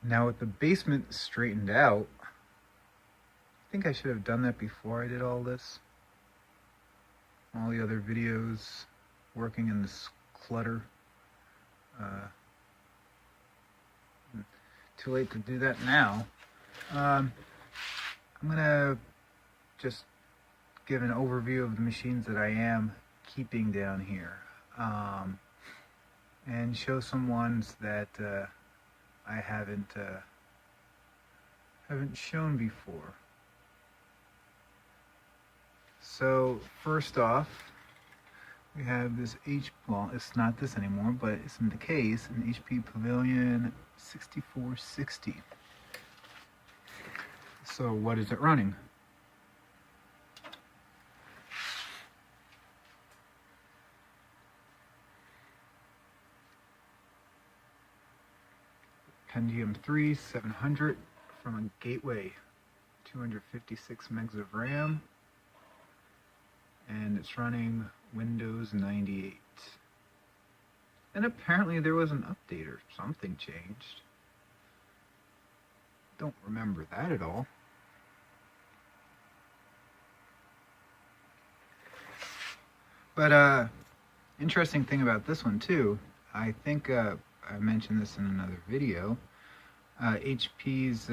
Now with the basement straightened out, I think I should have done that before I did all this. All the other videos working in this clutter. Too late to do that now. I'm gonna just give an overview of the machines that I am keeping down here, and show some ones that I haven't shown before. So first off, we have this well, it's not this anymore, but it's in the case, an HP Pavilion 6460. So what is it running? Pentium 3 700 from a Gateway, 256 megs of RAM, and it's running Windows 98. And apparently there was an update or something changed. Don't remember that at all. But interesting thing about this one too, I think I mentioned this in another video, HP's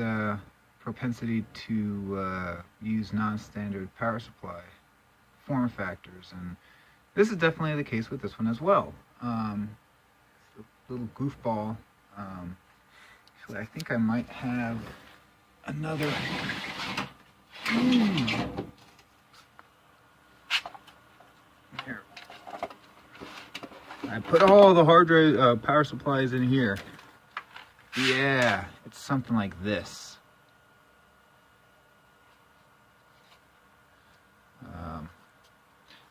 propensity to use non-standard power supply form factors, and this is definitely the case with this one as well. It's a little goofball. Actually, I think I might have another. Here. I put all the hard drive power supplies in here. Yeah, it's something like this.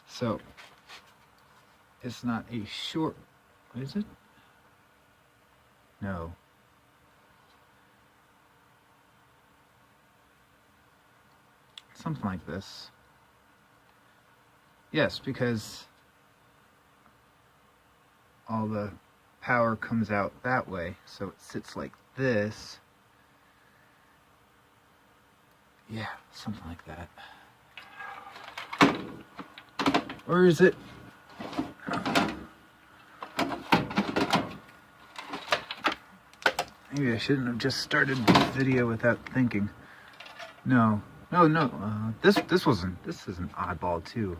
So it's not a short, what is it? No. Something like this. Yes, because all the power comes out that way, so it sits like this. Yeah, something like that. Or is it? Maybe I shouldn't have just started this video without thinking. No. This wasn't. This is an oddball too.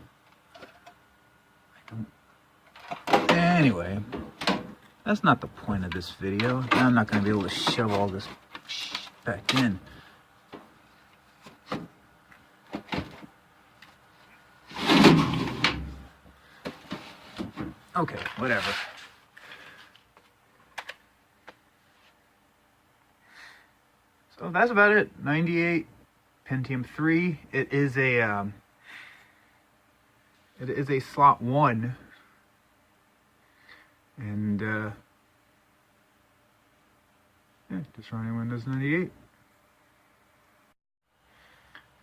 Anyway, that's not the point of this video. I'm not going to be able to shove all this back in. Okay, whatever. So that's about it. 98 Pentium 3. It is a slot 1, and yeah, just running Windows 98.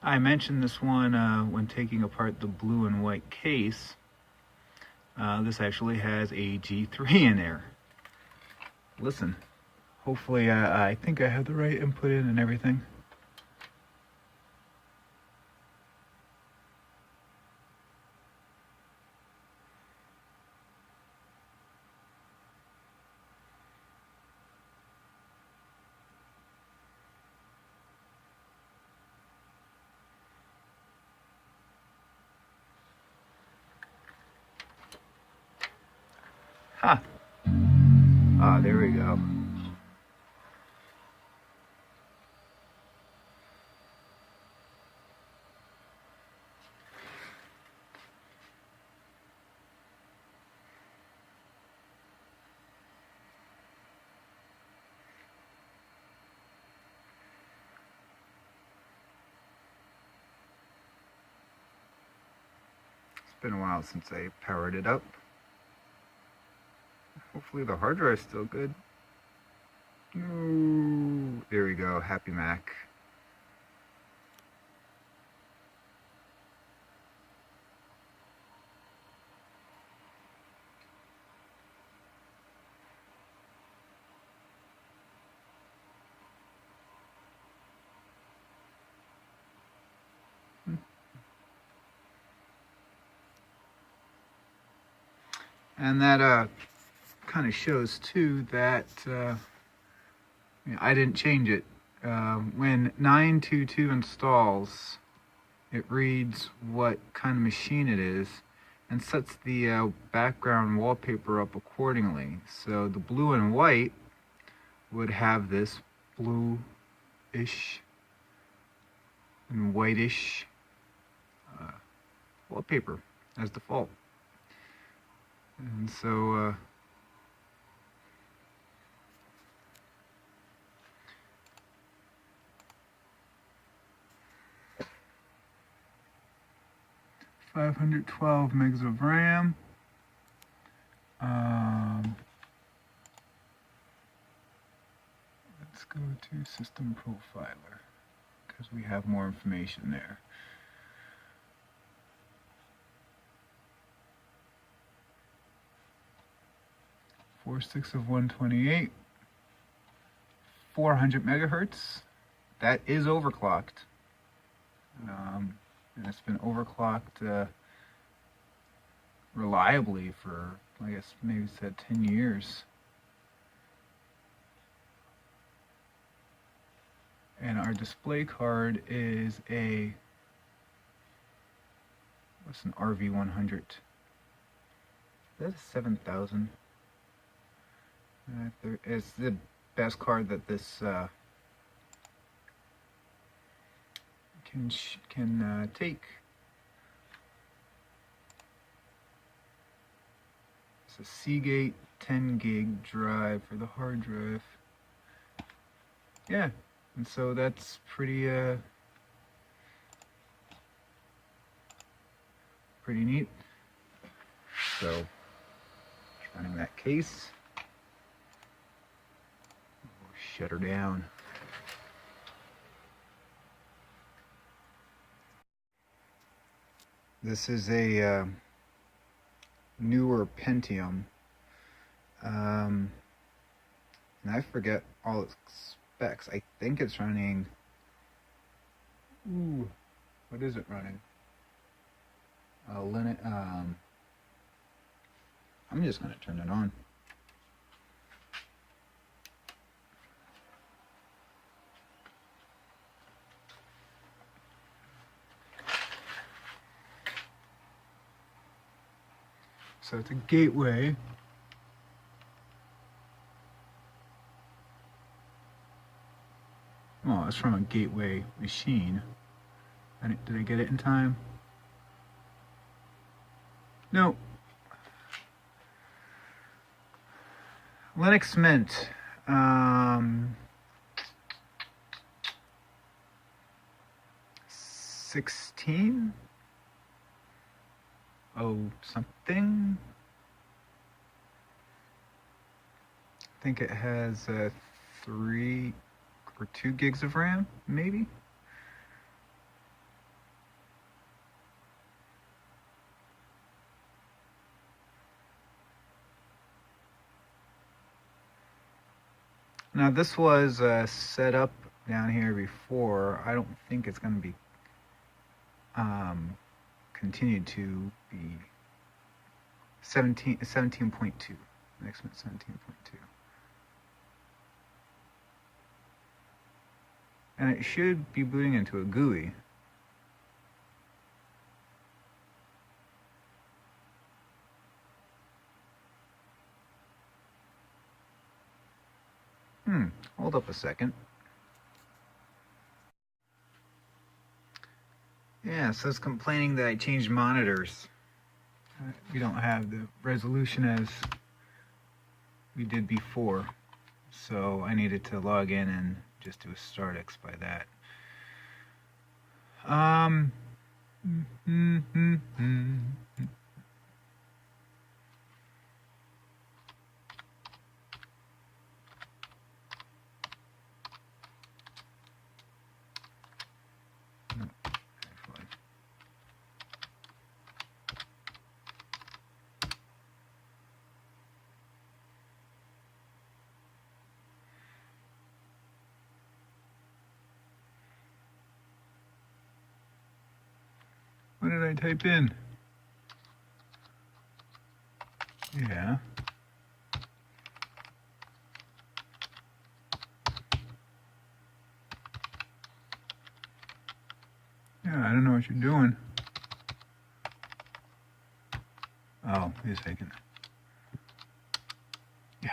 I mentioned this one when taking apart the blue and white case. This actually has a G3 in there. Listen, hopefully I think I have the right input in and everything. Huh. Ah, there we go. It's been a while since I powered it up. Hopefully the hard drive's still good. No. There we go. Happy Mac. And that kind of shows too that I didn't change it. When 922 installs, it reads what kind of machine it is and sets the background wallpaper up accordingly. So the blue and white would have this bluish and whitish wallpaper as default. And so 512 megs of RAM. Let's go to System Profiler because we have more information there. Four 6 of 128, 400 megahertz. That is overclocked. And it's been overclocked reliably for, I guess, maybe said 10 years. And our display card is a, what's an RV100? That's a 7000. It's the best card that this can take. It's a Seagate 10 gig drive for the hard drive. Yeah, and so that's pretty neat. So running that case, we'll shut her down. This is a newer Pentium, and I forget all its specs. I think it's running, what is it running? Linux, I'm just going to turn it on. So it's a Gateway. Oh, it's from a Gateway machine. Did I get it in time? No. Linux Mint. 16? Oh, something. I think it has 3 or 2 gigs of RAM, maybe. Now this was set up down here before. I don't think it's going to be continued to be 17.2. Next one, 17.2. And it should be booting into a GUI. Hold up a second. Yeah, so it's complaining that I changed monitors. We don't have the resolution as we did before. So I needed to log in and just do a startx by that. What did I type in? Yeah. Yeah, I don't know what you're doing. Oh, he's faking it. Yeah.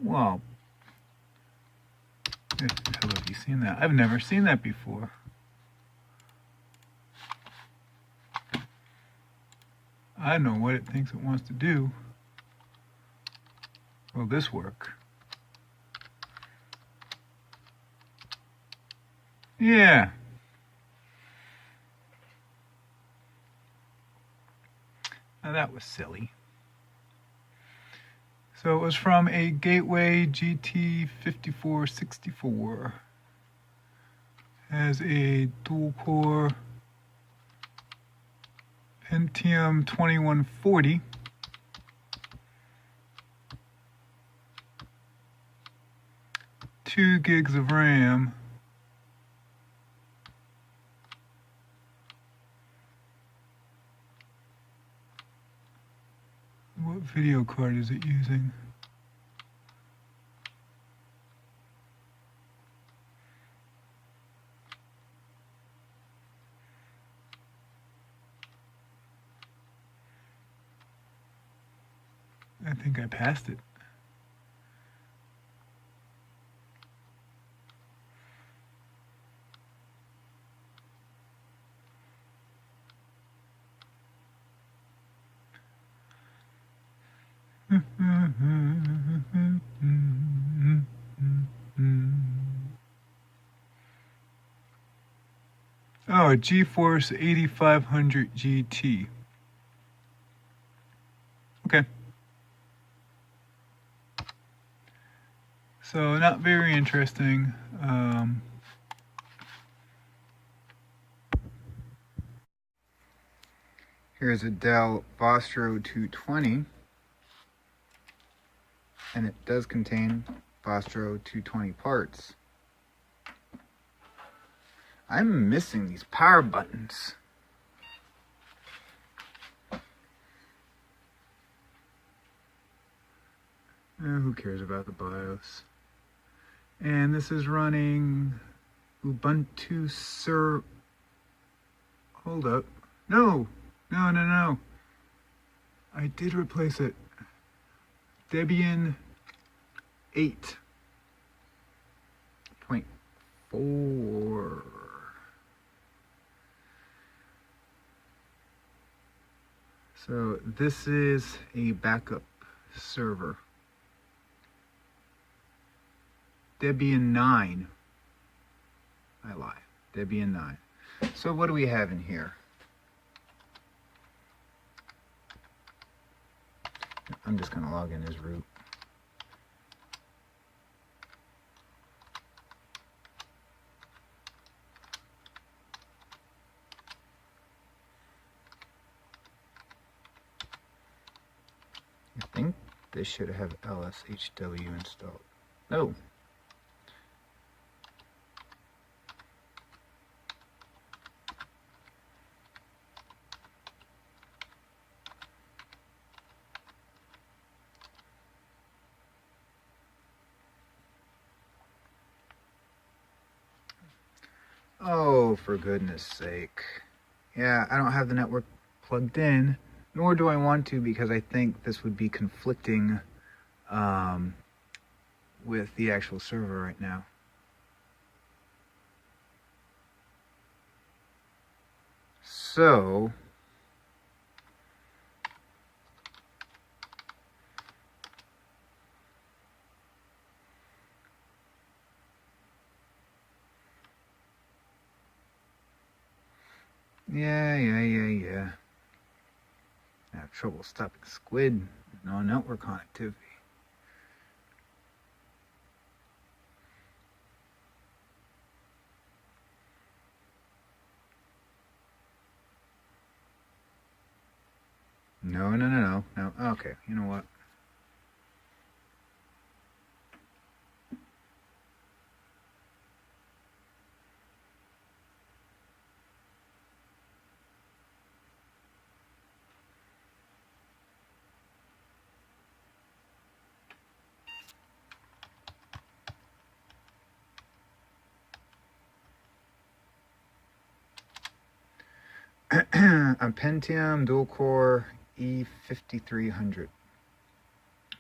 Well, have you seen that? I've never seen that before. I know what it thinks it wants to do. Will this work? Yeah. Now that was silly. So it was from a Gateway GT5464. Has a dual-core Pentium 2140. Two gigs of RAM. What video card is it using? I think I passed it. Oh, a GeForce 8500 GT. Okay. So not very interesting. Here's a Dell Vostro 220, and it does contain Vostro 220 parts. I'm missing these power buttons. Who cares about the BIOS? And this is running Ubuntu Sur. Hold up. No. I did replace it. Debian 8.4. So this is a backup server. Debian 9. I lie. Debian 9. So what do we have in here? I'm just going to log in as root. I think this should have LSHW installed. No. Oh, for goodness sake. Yeah, I don't have the network plugged in, nor do I want to, because I think this would be conflicting with the actual server right now. So yeah. I have trouble stopping squid. No network connectivity. No. Oh, Okay, you know what? A Pentium dual-core E5300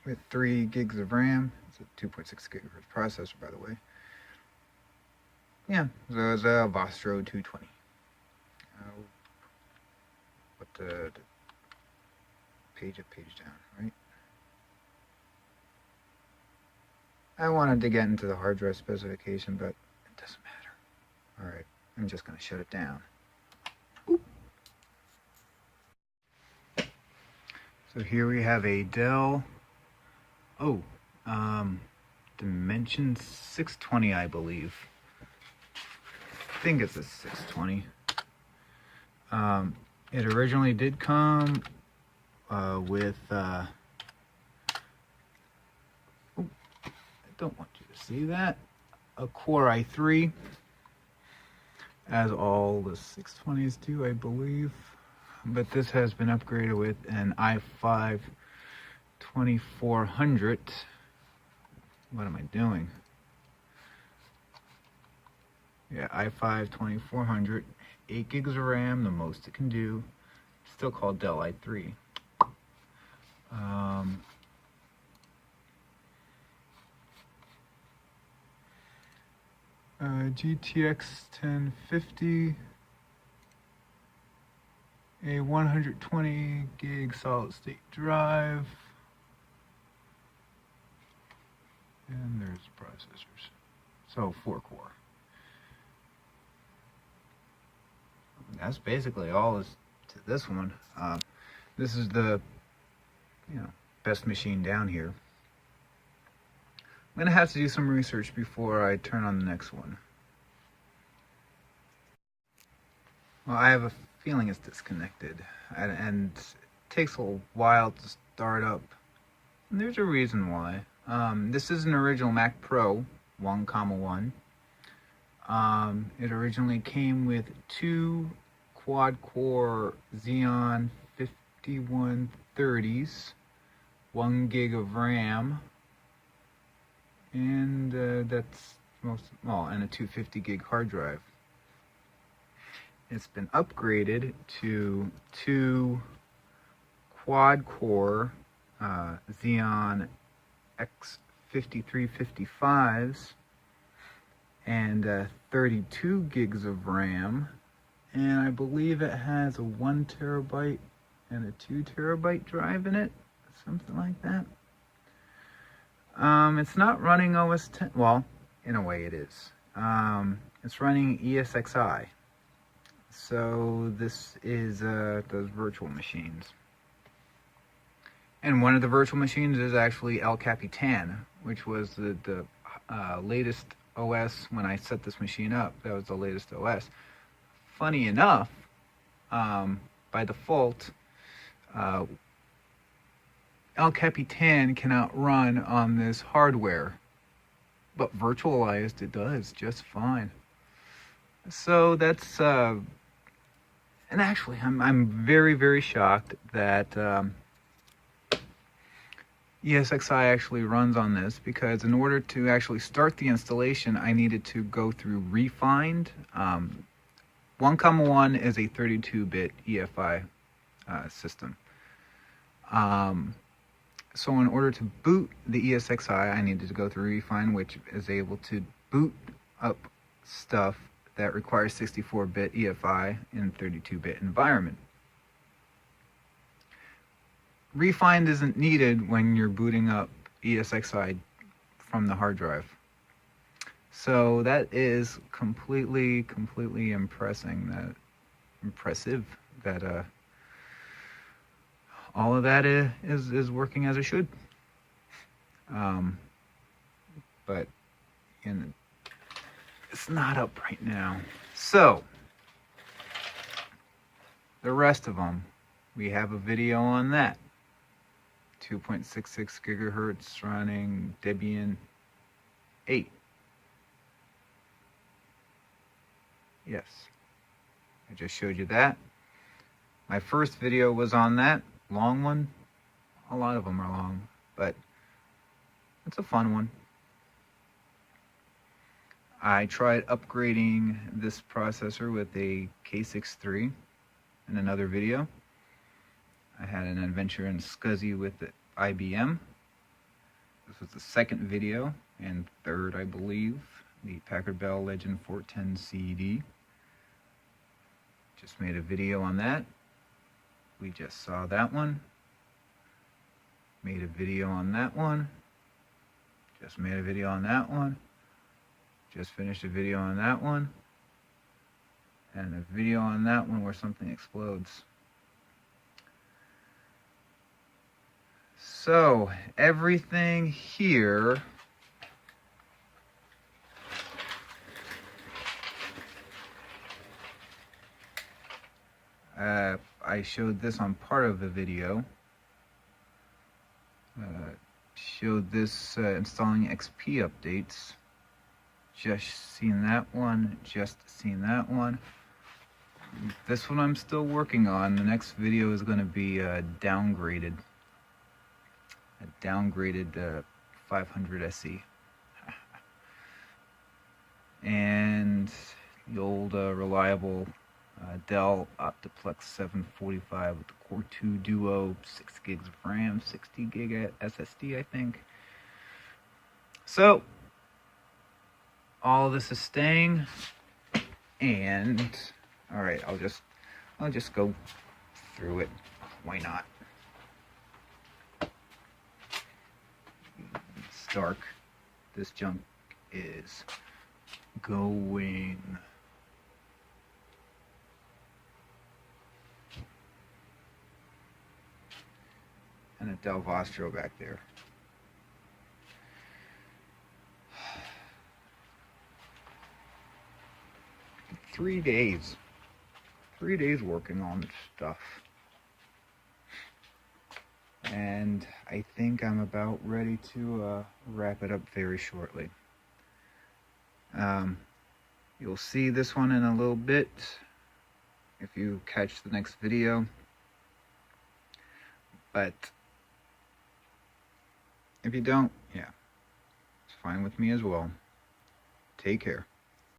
with 3 gigs of RAM. It's a 2.6 gigahertz processor, by the way. Yeah, so it's a Vostro 220. Put the page down, right? I wanted to get into the hard drive specification, but it doesn't matter. All right, I'm just going to shut it down. Oop. So here we have a Dell, Dimension 620, I believe. I think it's a 620. It originally did come with, I don't want you to see that, a Core i3, as all the 620s do, I believe. But this has been upgraded with an i5 2400. What am I doing? Yeah, i5 2400, 8 gigs of RAM, the most it can do. Still called Dell i3. GTX 1050, a 120 gig solid state drive, and there's processors. So 4-core. That's basically all is to this one. This is the best machine down here. I'm gonna have to do some research before I turn on the next one. Well, I have a feeling it's disconnected, and it takes a while to start up. And there's a reason why. This is an original Mac Pro 1,1. It originally came with 2 quad-core Xeon 5130s, 1 gig of RAM, and that's and a 250 gig hard drive. It's been upgraded to 2 quad-core Xeon X5355s and 32 gigs of RAM, and I believe it has a 1 terabyte and a 2 terabyte drive in it, something like that. It's not running OS 10. Well, in a way it is. It's running ESXi. So this is those virtual machines. And one of the virtual machines is actually El Capitan, which was the latest OS when I set this machine up. That was the latest OS. Funny enough, by default, El Capitan cannot run on this hardware, but virtualized it does just fine. So that's and actually I'm very, very shocked that ESXi actually runs on this, because in order to actually start the installation I needed to go through Refined. 1,1 is a 32-bit EFI system. So in order to boot the ESXi, I needed to go through Refine, which is able to boot up stuff that requires 64-bit EFI in 32-bit environment. Refined isn't needed when you're booting up ESXi from the hard drive. So that is completely impressive that all of that is working as it should. But it's not up right now. So the rest of them, we have a video on that. 2.66 gigahertz running Debian 8. Yes, I just showed you that. My first video was on that long one. A lot of them are long, but it's a fun one. I tried upgrading this processor with a K63 in another video. I had an adventure in SCSI with the IBM. This was the second video, and third, I believe, the Packard Bell Legend 410 CED. Just made a video on that. We just saw that one. Made a video on that one. Just made a video on that one. Just finished a video on that one. And a video on that one where something explodes. So, everything here I showed this on part of the video. Showed this installing XP updates. Just seen that one, just seen that one. This one I'm still working on. The next video is going to be downgraded. A downgraded 500 SE. And the old reliable Dell Optiplex 745 with the Core 2 Duo, 6 gigs of RAM, 60 gig SSD, I think. So, all this is staying, and all right, I'll just go through it. Why not? It's dark. This junk is going. And a Dell Vostro back there. Three days working on this stuff. And I think I'm about ready to wrap it up very shortly. You'll see this one in a little bit if you catch the next video. But if you don't, yeah, it's fine with me as well. Take care.